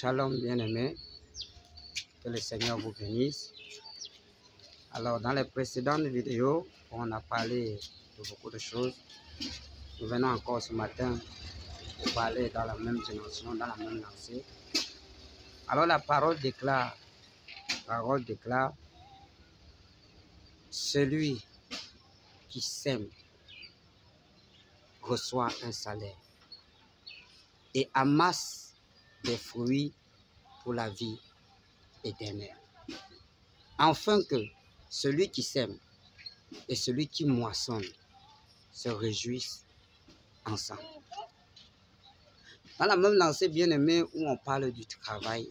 Shalom bien-aimés, que le Seigneur vous bénisse. Alors dans les précédentes vidéos, on a parlé de beaucoup de choses. Nous venons encore ce matin pour parler dans la même dimension, dans la même lancée. Alors la parole déclare, celui qui sème reçoit un salaire et amasse des fruits pour la vie éternelle. Afin que celui qui sème et celui qui moissonne se réjouissent ensemble. Dans la même lancée bien-aimée où on parle du travail,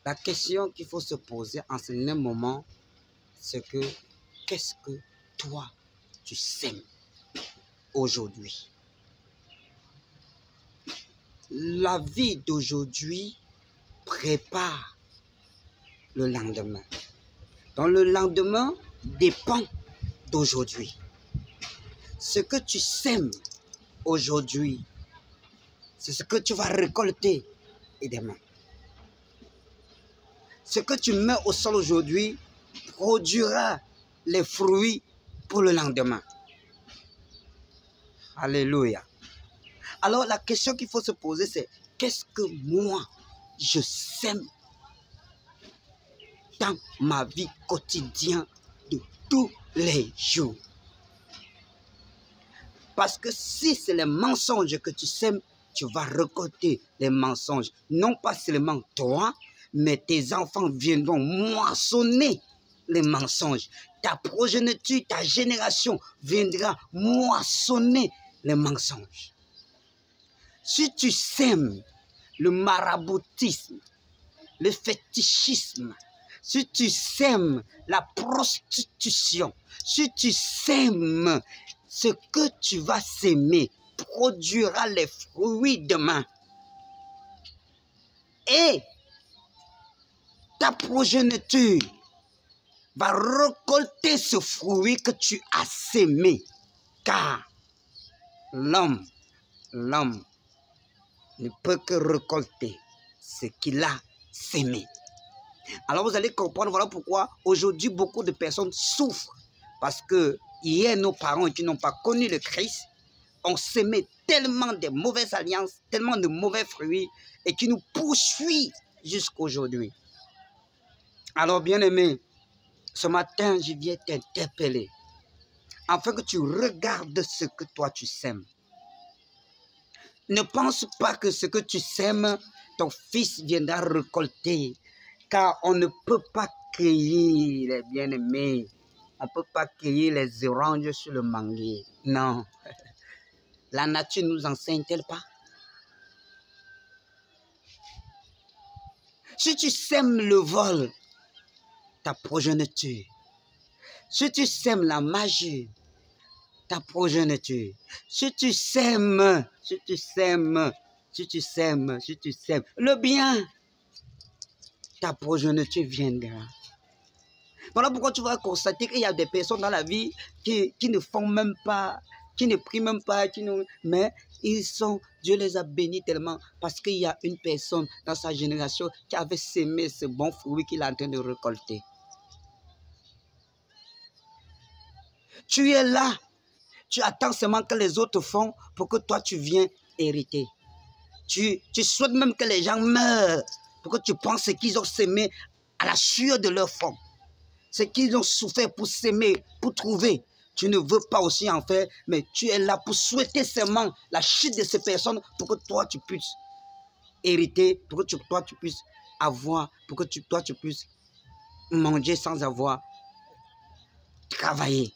la question qu'il faut se poser en ce même moment, c'est que qu'est-ce que toi tu sèmes aujourd'hui? La vie d'aujourd'hui prépare le lendemain. Donc le lendemain dépend d'aujourd'hui. Ce que tu sèmes aujourd'hui, c'est ce que tu vas récolter et demain. Ce que tu mets au sol aujourd'hui produira les fruits pour le lendemain. Alléluia. Alors la question qu'il faut se poser, c'est qu'est-ce que moi je sème dans ma vie quotidienne de tous les jours? Parce que si c'est les mensonges que tu sèmes, tu vas récolter les mensonges. Non pas seulement toi, mais tes enfants viendront moissonner les mensonges. Ta progéniture, ta génération viendra moissonner les mensonges. Si tu sèmes le maraboutisme, le fétichisme, si tu sèmes la prostitution, si tu sèmes, ce que tu vas s'aimer produira les fruits demain. Et ta progéniture va récolter ce fruit que tu as sémé. Car l'homme ne peut que récolter ce qu'il a sémé. Alors vous allez comprendre, voilà pourquoi aujourd'hui beaucoup de personnes souffrent. Parce que hier nos parents qui n'ont pas connu le Christ ont sémé tellement de mauvaises alliances, tellement de mauvais fruits et qui nous poursuivent jusqu'aujourd'hui. Alors bien-aimé, ce matin je viens t'interpeller afin que tu regardes ce que toi tu sèmes. Ne pense pas que ce que tu sèmes, ton fils viendra récolter. Car on ne peut pas cueillir les bien-aimés. On ne peut pas cueillir les oranges sur le manguier. Non. La nature ne nous enseigne-t-elle pas? Si tu sèmes le vol, ta progéniture. Si tu sèmes la magie, ta progéniture. Si tu sèmes le bien, ta progéniture viendra. Voilà pourquoi tu vas constater qu'il y a des personnes dans la vie qui ne font même pas, qui ne prient même pas, mais Dieu les a bénis tellement parce qu'il y a une personne dans sa génération qui avait sémé ce bon fruit qu'il est en train de récolter. Tu es là, tu attends seulement que les autres font pour que toi tu viennes hériter. Tu souhaites même que les gens meurent pour que tu penses qu'ils ont sémé à la sueur de leur front. Ce qu'ils ont souffert pour s'aimer, pour trouver. Tu ne veux pas aussi en faire, mais tu es là pour souhaiter seulement la chute de ces personnes pour que toi tu puisses hériter, pour que toi tu puisses avoir, pour que toi tu puisses manger sans avoir travaillé.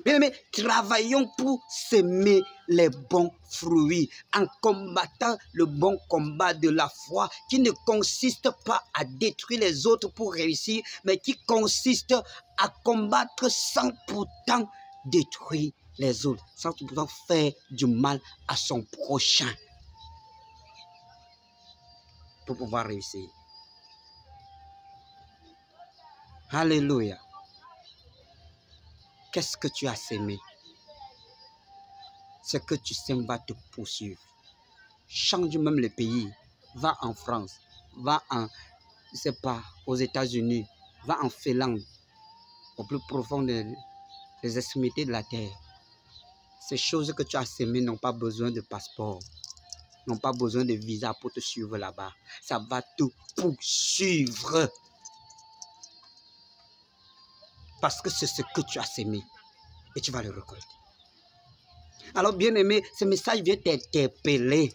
Bien aimé, travaillons pour s'aimer les bons fruits en combattant le bon combat de la foi qui ne consiste pas à détruire les autres pour réussir, mais qui consiste à combattre sans pourtant détruire les autres, sans pourtant faire du mal à son prochain pour pouvoir réussir. Alléluia. Qu'est-ce que tu as sémé? Ce que tu sèmes va te poursuivre. change même le pays. Va en France, va en, je sais pas, aux États-Unis, va en Finlande, au plus profond des extrémités de la terre. Ces choses que tu as semées n'ont pas besoin de passeport, n'ont pas besoin de visa pour te suivre là-bas. Ça va te poursuivre. Parce que c'est ce que tu as semé et tu vas le récolter. Alors, bien-aimé, ce message vient t'interpeller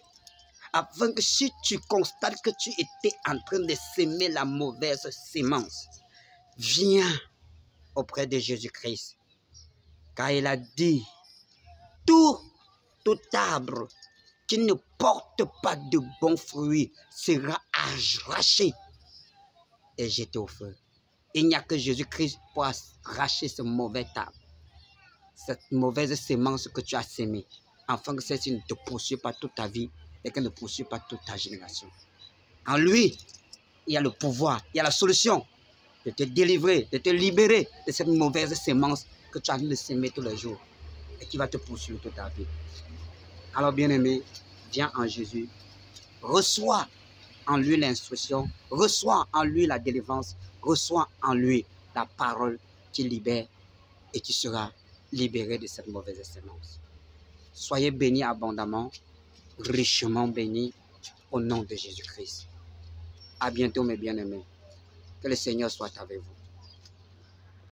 afin que si tu constates que tu étais en train de semer la mauvaise sémence, viens auprès de Jésus-Christ. Car il a dit, tout arbre qui ne porte pas de bons fruits sera arraché et jeté au feu. Il n'y a que Jésus-Christ pour arracher ce mauvais arbre, cette mauvaise sémence que tu as sémée, afin que celle-ci ne te poursuive pas toute ta vie et qu'elle ne poursuive pas toute ta génération. En lui, il y a le pouvoir, il y a la solution de te délivrer, de te libérer de cette mauvaise sémence que tu as de s'aimer tous les jours et qui va te poursuivre toute ta vie. Alors, bien-aimé, viens en Jésus, reçois en lui l'instruction, reçois en lui la délivrance, reçois en lui la parole qui libère et tu seras libéré de cette mauvaise sémence. Soyez bénis abondamment, richement bénis au nom de Jésus-Christ. À bientôt, mes bien-aimés. Que le Seigneur soit avec vous.